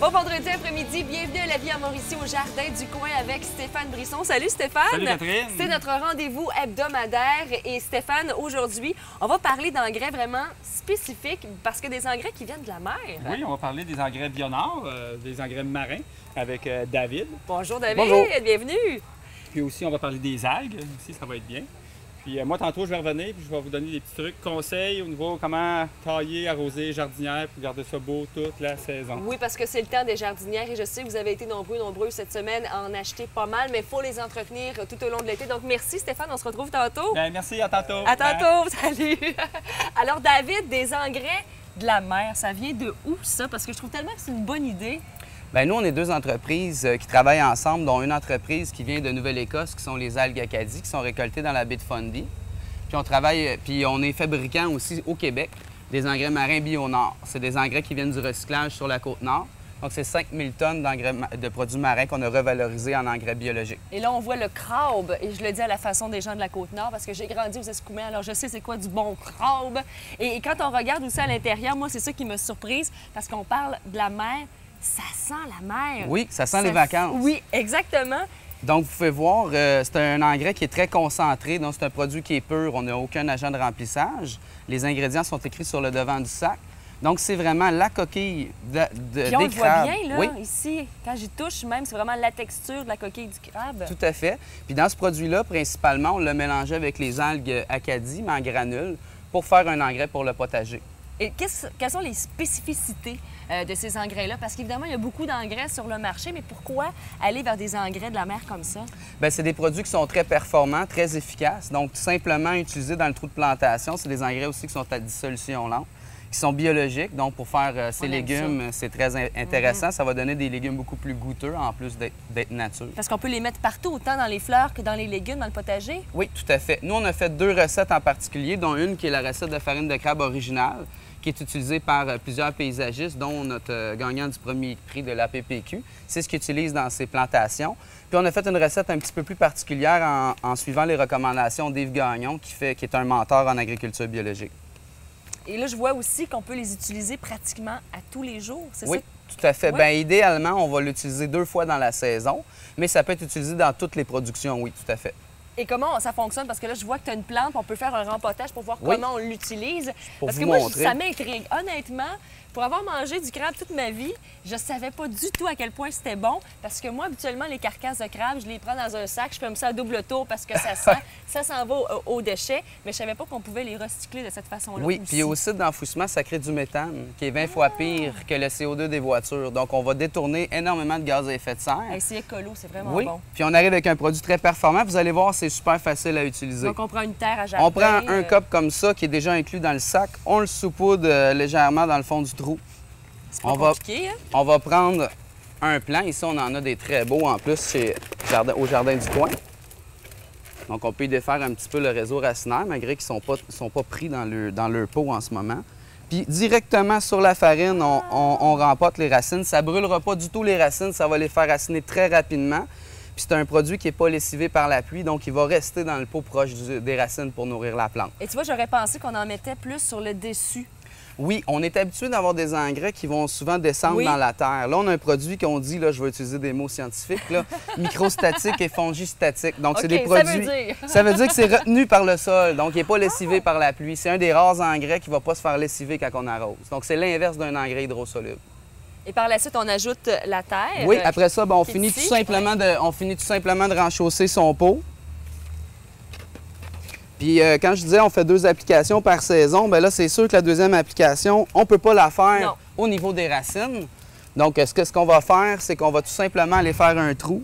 Bon vendredi après-midi, bienvenue à La Vie en Mauricie au Jardin du Coin avec Stéphane Brisson. Salut Stéphane! Salut Catherine! C'est notre rendez-vous hebdomadaire et Stéphane, aujourd'hui, on va parler d'engrais vraiment spécifiques parce que des engrais qui viennent de la mer. Oui, on va parler des engrais Bionard, des engrais marins avec David. Bonjour David, Bonjour. bienvenue! Puis aussi, on va parler des algues, aussi ça va être bien. Puis moi, tantôt, je vais revenir puis je vais vous donner des petits trucs, conseils au niveau comment tailler, arroser, jardinière pour garder ça beau toute la saison. Oui, parce que c'est le temps des jardinières et je sais que vous avez été nombreux cette semaine à en acheter pas mal, mais il faut les entretenir tout au long de l'été. Donc merci Stéphane, on se retrouve tantôt. Bien, merci, à tantôt. À tantôt, salut! Alors David, des engrais de la mer, ça vient de où ça? Parce que je trouve tellement que c'est une bonne idée. Bien, nous, on est deux entreprises qui travaillent ensemble, dont une entreprise qui vient de Nouvelle-Écosse, qui sont les algues Acadie, qui sont récoltées dans la baie de Fundy. Puis on est fabricant aussi au Québec des engrais marins Bionard. C'est des engrais qui viennent du recyclage sur la Côte-Nord. Donc, c'est 5000 tonnes de produits marins qu'on a revalorisés en engrais biologiques. Et là, on voit le crabe, et je le dis à la façon des gens de la Côte-Nord, parce que j'ai grandi aux Escoumins, alors je sais c'est quoi du bon crabe. Et quand on regarde aussi à l'intérieur, moi, c'est ça qui me surprise, parce qu'on parle de la mer. Ça sent la mer. Oui, ça sent les vacances. Oui, exactement. Donc, vous pouvez voir, c'est un engrais qui est très concentré. Donc, c'est un produit qui est pur. On n'a aucun agent de remplissage. Les ingrédients sont écrits sur le devant du sac. Donc, c'est vraiment la coquille Puis on des le voit crabes. bien, là, oui. Ici. Quand j'y touche, même, c'est vraiment la texture de la coquille du crabe. Tout à fait. Puis dans ce produit-là, principalement, on l'a mélangé avec les algues Acadie, mais en granules, pour faire un engrais pour le potager. Et quelles sont les spécificités de ces engrais-là? Parce qu'évidemment, il y a beaucoup d'engrais sur le marché, mais pourquoi aller vers des engrais de la mer comme ça? Bien, c'est des produits qui sont très performants, très efficaces. Donc, tout simplement utilisés dans le trou de plantation. C'est des engrais aussi qui sont à dissolution lente, qui sont biologiques. Donc, pour faire ces légumes, c'est très intéressant. Ça va donner des légumes beaucoup plus goûteux, en plus d'être nature. Parce qu'on peut les mettre partout, autant dans les fleurs que dans les légumes, dans le potager? Oui, tout à fait. Nous, on a fait deux recettes en particulier, dont une qui est la recette de farine de crabe originale, qui est utilisée par plusieurs paysagistes, dont notre gagnant du premier prix de l'APPQ. C'est ce qu'ils utilisent dans ses plantations. Puis on a fait une recette un petit peu plus particulière en suivant les recommandations d'Yves Gagnon, qui est un mentor en agriculture biologique. Et là, je vois aussi qu'on peut les utiliser pratiquement à tous les jours, c'est oui, ça? tout à fait. Oui. Bien, idéalement, on va l'utiliser 2 fois dans la saison, mais ça peut être utilisé dans toutes les productions, oui, tout à fait. Et comment ça fonctionne? Parce que là, je vois que tu as une plante, on peut faire un rempotage pour voir Oui. comment on l'utilise. Pour Parce vous que moi, montrer. ça m'intrigue. Honnêtement, pour avoir mangé du crabe toute ma vie, je savais pas du tout à quel point c'était bon. Parce que moi, habituellement, les carcasses de crabe, je les prends dans un sac, je fais ça à double tour parce que ça sent, ça s'en va aux déchets. Mais je savais pas qu'on pouvait les recycler de cette façon-là. Oui, aussi. puis au site d'enfouissement, ça crée du méthane, qui est 20 fois pire que le CO2 des voitures. Donc, on va détourner énormément de gaz à effet de serre. Hey, c'est écolo, c'est vraiment Oui, bon. puis on arrive avec un produit très performant. Vous allez voir, c'est super facile à utiliser. Donc, on prend une terre à jardin. On prend un cup comme ça, qui est déjà inclus dans le sac. On le saupoudre légèrement dans le fond du trou. C'est pas compliqué, hein? On va prendre un plant. Ici, on en a des très beaux en plus au Jardin du Coin. Donc, on peut y défaire un petit peu le réseau racinaire, malgré qu'ils ne sont pas pris dans leur pot en ce moment. Puis, directement sur la farine, on rempote les racines. Ça ne brûlera pas du tout les racines, ça va les faire raciner très rapidement. Puis, c'est un produit qui n'est pas lessivé par la pluie, donc il va rester dans le pot proche des racines pour nourrir la plante. Et tu vois, j'aurais pensé qu'on en mettait plus sur le dessus. Oui, on est habitué d'avoir des engrais qui vont souvent descendre Oui. dans la terre. Là, on a un produit qu'on dit, là, je vais utiliser des mots scientifiques, là, microstatique et fongistatique. Donc, c'est OK, des produits. ça veut dire? Ça veut dire que c'est retenu par le sol, donc il n'est pas lessivé par la pluie. C'est un des rares engrais qui ne va pas se faire lessiver quand on arrose. Donc, c'est l'inverse d'un engrais hydrosoluble. Et par la suite, on ajoute la terre. Oui, après ça, ben, on qui est finit tout ici. simplement de renchausser son pot. Puis quand je disais on fait 2 applications par saison, bien là, c'est sûr que la deuxième application, on ne peut pas la faire Non. au niveau des racines. Donc, ce qu'on va faire, c'est qu'on va tout simplement aller faire un trou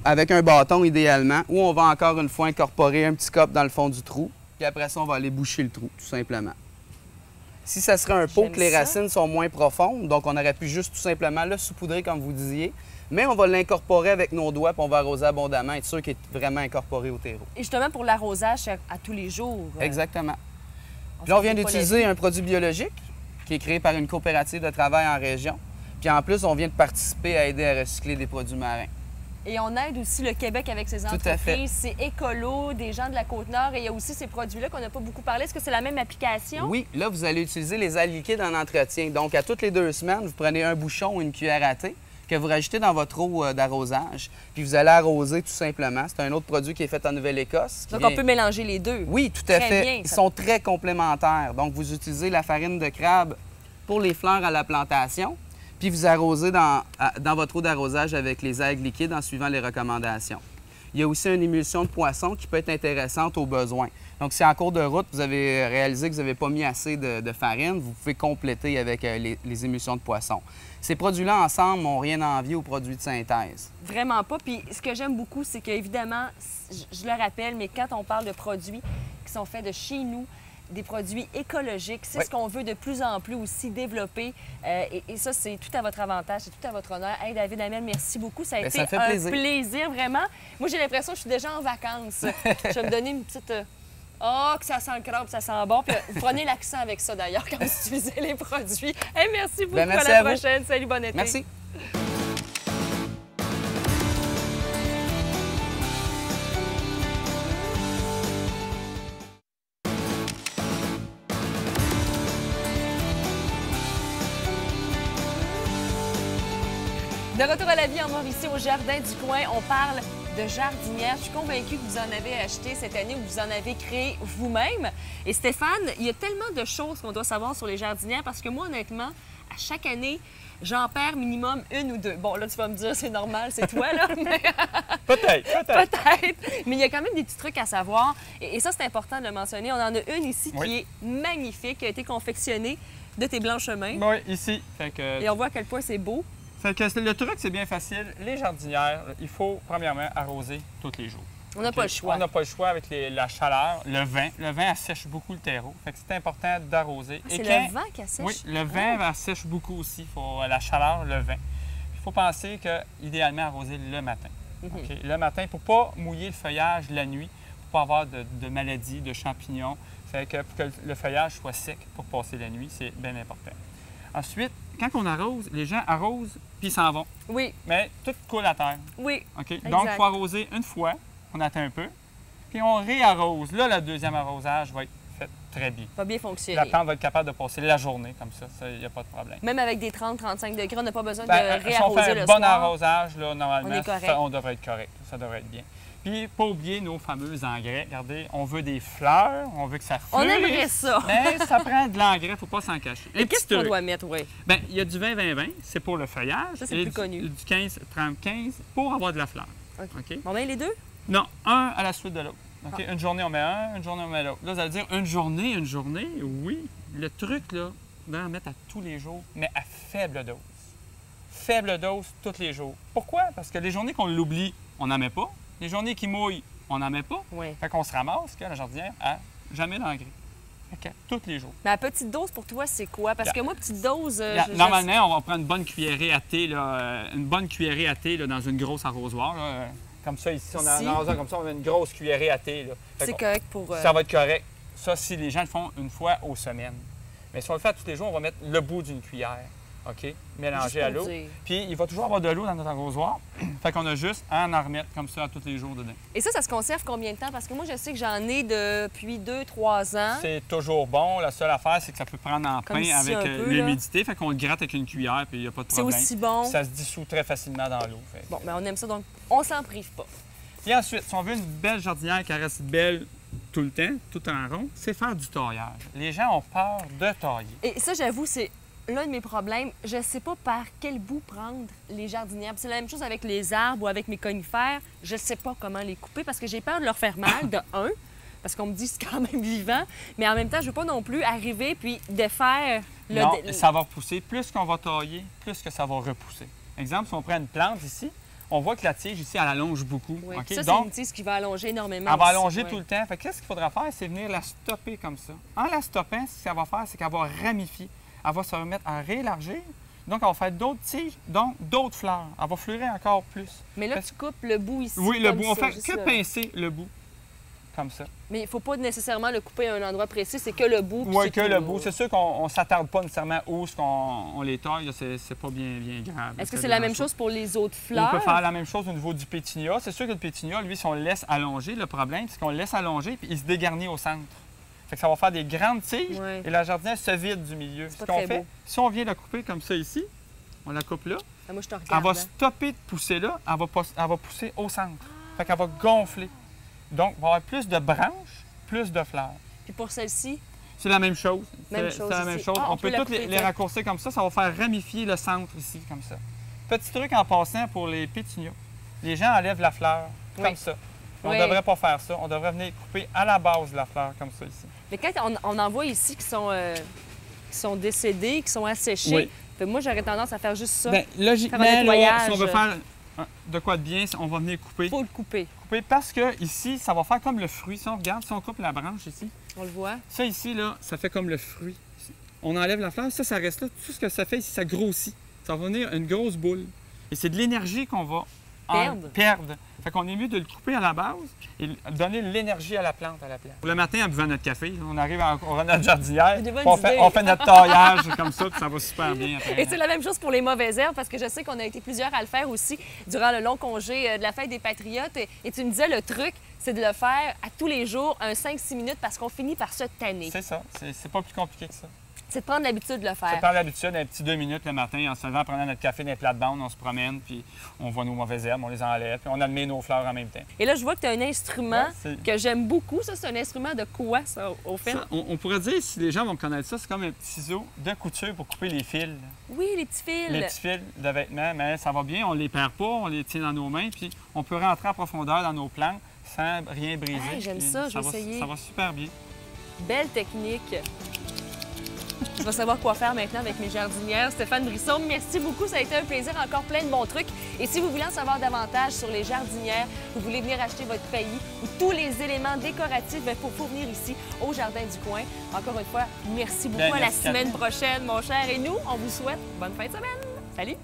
avec un bâton idéalement, où on va encore une fois incorporer un petit cop dans le fond du trou. Puis après ça, on va aller boucher le trou, tout simplement. Si ça serait un pot J'aime que les ça. racines sont moins profondes, donc on aurait pu juste tout simplement le saupoudrer comme vous disiez, mais on va l'incorporer avec nos doigts puis on va arroser abondamment, être sûr qu'il est vraiment incorporé au terreau. Et justement, pour l'arrosage à tous les jours. Exactement. On Puis là, on se vient fait pas d'utiliser un produit biologique qui est créé par une coopérative de travail en région. Puis en plus, on vient de participer à aider à recycler des produits marins. Et on aide aussi le Québec avec ses Tout à fait. entreprises. C'est écolo, des gens de la Côte-Nord. Et il y a aussi ces produits-là qu'on n'a pas beaucoup parlé. Est-ce que c'est la même application? Oui, là, vous allez utiliser les ailes liquides en entretien. Donc, à toutes les 2 semaines, vous prenez un bouchon ou une cuillère à thé que vous rajoutez dans votre eau d'arrosage. Puis vous allez arroser tout simplement. C'est un autre produit qui est fait en Nouvelle-Écosse. Donc, on peut mélanger les deux. Oui, tout à Très fait. bien, Ils ça. sont très complémentaires. Donc, vous utilisez la farine de crabe pour les fleurs à la plantation, puis vous arrosez dans votre eau d'arrosage avec les algues liquides en suivant les recommandations. Il y a aussi une émulsion de poisson qui peut être intéressante au besoin. Donc, si en cours de route, vous avez réalisé que vous n'avez pas mis assez de farine, vous pouvez compléter avec les émulsions de poisson. Ces produits-là, ensemble, n'ont rien à envier aux produits de synthèse. Vraiment pas. Puis ce que j'aime beaucoup, c'est qu'évidemment, je le rappelle, mais quand on parle de produits qui sont faits de chez nous, des produits écologiques, c'est Oui. ce qu'on veut de plus en plus aussi développer. Et ça, c'est tout à votre avantage, c'est tout à votre honneur. Hey, David Hamel, merci beaucoup. Ça a été ça fait un plaisir. plaisir, vraiment. Moi, j'ai l'impression que je suis déjà en vacances. Je vais me donner une petite... Oh, que ça sent le crabe, ça sent bon. Puis vous prenez l'accent avec ça, d'ailleurs, quand vous utilisez les produits. Hey, merci beaucoup. Merci à la à vous. prochaine. Salut, bon été. Merci. De retour à la vie en Mauricie, au Jardin du Coin, on parle de jardinière. Je suis convaincue que vous en avez acheté cette année ou que vous en avez créé vous-même. Et Stéphane, il y a tellement de choses qu'on doit savoir sur les jardinières parce que moi, honnêtement, à chaque année, j'en perds minimum 1 ou 2. Bon, là, tu vas me dire, c'est normal, c'est toi, là. Mais... Peut-être. Peut-être. Mais il y a quand même des petits trucs à savoir. Et ça, c'est important de le mentionner. On en a une ici Oui. qui est magnifique, qui a été confectionnée de tes blanches mains. Oui, ici. Fait que, Et on voit à quel point c'est beau. le truc, c'est bien facile. Les jardinières, il faut premièrement arroser tous les jours. On n'a pas le choix. On n'a pas le choix avec la chaleur, le vent. Le vent assèche beaucoup le terreau. Fait que c'est important d'arroser. C'est quand- le vent qui assèche? Oui, le vent assèche beaucoup aussi. La chaleur, le vent. Il faut penser que idéalement arroser le matin. OK? Le matin, pour ne pas mouiller le feuillage la nuit, pour ne pas avoir de maladies, de champignons. Fait que pour que le feuillage soit sec pour passer la nuit, c'est bien important. Ensuite, quand on arrose, les gens arrosent puis ils s'en vont. Oui, Mais tout coule à terre. oui. OK? Donc, il faut arroser une fois, on attend un peu, puis on réarrose. Là, le deuxième arrosage va être fait très bien. Va bien fonctionner. La plante va être capable de passer la journée comme ça, il n'y a pas de problème. Même avec des 30-35 degrés, on n'a pas besoin de Si on réarroser fait le un bon soir. arrosage, là, normalement, On est correct. on devrait être correct. Ça devrait être bien. Puis, pas oublier nos fameux engrais. Regardez, on veut des fleurs, on veut que ça On fleurisse. aimerait ça. Mais ça prend de l'engrais, il ne faut pas s'en cacher. Et Un qu'est-ce petit qu'on truc. doit mettre, oui? Bien, il y a du 20-20-20, c'est pour le feuillage. Ça, c'est et plus connu. Du 15-30-15 pour avoir de la fleur. OK. OK? Bon, bien, les deux? Non, un à la suite de l'autre. OK? Ah. Une journée, on met un, une journée, on met l'autre. Là, vous allez dire une journée, oui. Le truc, là, d'en mettre à tous les jours, mais à faible dose. Faible dose tous les jours. Pourquoi? Parce que les journées qu'on l'oublie, on n'en met pas. Les journées qui mouillent, on n'en met pas. Oui. Fait qu'on se ramasse que la jardinière a jamais d'engrais. Fait que tous les jours. Mais à petite dose, pour toi, c'est quoi? Parce que moi, petite dose... Normalement, on va prendre une bonne cuillerée à thé, là, dans une grosse arrosoir. Là, comme ça, ici, on a Ici. un arrosoir comme ça, on a une grosse cuillerée à thé. Là. Fait c'est qu'on- correct pour... Ça va être correct. Ça, si les gens le font une fois aux semaines. Mais si on le fait tous les jours, on va mettre le bout d'une cuillère, OK? juste Mélangé à pour l'eau. dire. Puis, il va toujours avoir de l'eau dans notre arrosoir. Fait qu'on a juste à en remettre comme ça tous les jours dedans. Et ça se conserve combien de temps? Parce que moi, je sais que j'en ai depuis 2-3 ans. C'est toujours bon. La seule affaire, c'est que ça peut prendre en Comme pain ici, avec un peu, l'humidité. Fait qu'on le gratte avec une cuillère, puis il n'y a pas de C'est problème. aussi bon. Ça se dissout très facilement dans l'eau. Fait. Bon, mais on aime ça, donc on s'en prive pas. Et ensuite, si on veut une belle jardinière qui reste belle tout le temps, tout en rond, c'est faire du taillage. Les gens ont peur de tailler. Et ça, j'avoue, c'est l'un de mes problèmes. Je ne sais pas par quel bout prendre les jardinières. Puis c'est la même chose avec les arbres ou avec mes conifères. Je ne sais pas comment les couper parce que j'ai peur de leur faire mal, de un, parce qu'on me dit que c'est quand même vivant. Mais en même temps, je ne veux pas non plus arriver puis défaire le... Non, ça va repousser. Plus qu'on va tailler, plus que ça va repousser. Exemple, si on prend une plante ici, on voit que la tige ici, elle allonge beaucoup. Oui. OK? Ça, c'est Donc, une tige qui va allonger énormément. elle va aussi, allonger ouais. tout le temps. Fait que qu'est-ce qu'il faudra faire? C'est venir la stopper comme ça. En la stoppant, ce qu'elle va faire, c'est qu'elle va ramifier. Elle va se remettre à réélargir. Donc, elle va faire d'autres tiges, donc d'autres fleurs. Elle va fleurir encore plus. Mais là, Parce- tu coupes le bout ici. Oui, le comme bout. On ça, fait juste que là. pincer le bout. comme ça. Mais il ne faut pas nécessairement le couper à un endroit précis, c'est que le bout. puis Oui, c'est que tout. le bout. C'est sûr qu'on ne s'attarde pas nécessairement où on les taille, là, c'est pas bien grave. Est-ce que c'est la même chose pour les autres On fleurs? peut faire la même chose au niveau du pétunia. C'est sûr que le pétunia, lui, si on le laisse allonger, le problème, c'est qu'on le laisse allonger puis il se dégarnit au centre. Fait que ça va faire des grandes tiges Ouais. et la jardinière se vide du milieu. C'est Ce pas qu'on très fait, beau. si on vient la couper comme ça ici, on la coupe là, Ah, moi, je te regarde. elle va hein. stopper de pousser là, elle va pousser au centre. Fait qu'elle va gonfler. Donc, il va y avoir plus de branches, plus de fleurs. Puis pour celle-ci, C'est la même chose. Même C'est chose la même ici. chose. Ah, on on peut peut la toutes les couper, tiens. raccourcir comme ça va faire ramifier le centre ici, comme ça. Petit truc en passant pour les pétunias. Les gens enlèvent la fleur Oui. comme ça. On ne Oui. devrait pas faire ça. On devrait venir couper à la base de la fleur, comme ça ici. mais quand on en voit ici qui sont décédés, qui sont asséchés, Oui. fait moi, j'aurais tendance à faire juste ça. Bien, logiquement, Faire un là, nettoyage. si on veut faire de quoi de bien, on va venir couper. Il faut le couper. Couper parce que ici, ça va faire comme le fruit. Si on regarde, si on coupe la branche ici, On le voit. ça ici, là, ça fait comme le fruit. On enlève la fleur, ça reste là. Tout ce que ça fait ici, ça grossit. Ça va venir une grosse boule. Et c'est de l'énergie qu'on va perdre. Fait qu'on est mieux de le couper à la base et donner l'énergie à la plante à la place. Le matin, en buvant notre café, on arrive à notre jardinière, C'est des bonnes puis idées. on fait notre taillage comme ça, puis ça va super bien après. Et c'est la même chose pour les mauvaises herbes, parce que je sais qu'on a été plusieurs à le faire aussi durant le long congé de la fête des Patriotes. Et tu me disais, le truc, c'est de le faire à tous les jours, un 5-6 minutes, parce qu'on finit par se tanner. C'est ça. C'est pas plus compliqué que ça. C'est de prendre l'habitude de le Ça faire. prend l'habitude, un petit 2 minutes le matin, en se levant, en prenant notre café dans les plates-bandes, on se promène, puis on voit nos mauvaises herbes, on les enlève, puis on admet nos fleurs en même temps. Et là, je vois que tu as un instrument Ouais, c'est- que j'aime beaucoup. Ça, c'est un instrument de quoi, ça, au fait? Ça, on pourrait dire, si les gens vont connaître ça, c'est comme un petit ciseau de couture pour couper les fils. Oui, les petits fils. Les petits fils de vêtements, mais ça va bien, on les perd pas, on les tient dans nos mains, puis on peut rentrer en profondeur dans nos plantes sans rien briser. Hey, j'aime puis ça, je vais va, essayer. Ça va super bien. Belle technique. Je vais savoir quoi faire maintenant avec mes jardinières. Stéphane Brisson, merci beaucoup. Ça a été un plaisir. Encore plein de bons trucs. Et si vous voulez en savoir davantage sur les jardinières, vous voulez venir acheter votre pays ou tous les éléments décoratifs, il faut venir ici au Jardin du Coin. Encore une fois, merci beaucoup. Bien, à la merci, semaine Catherine. prochaine, mon cher. Et nous, on vous souhaite bonne fin de semaine. Salut!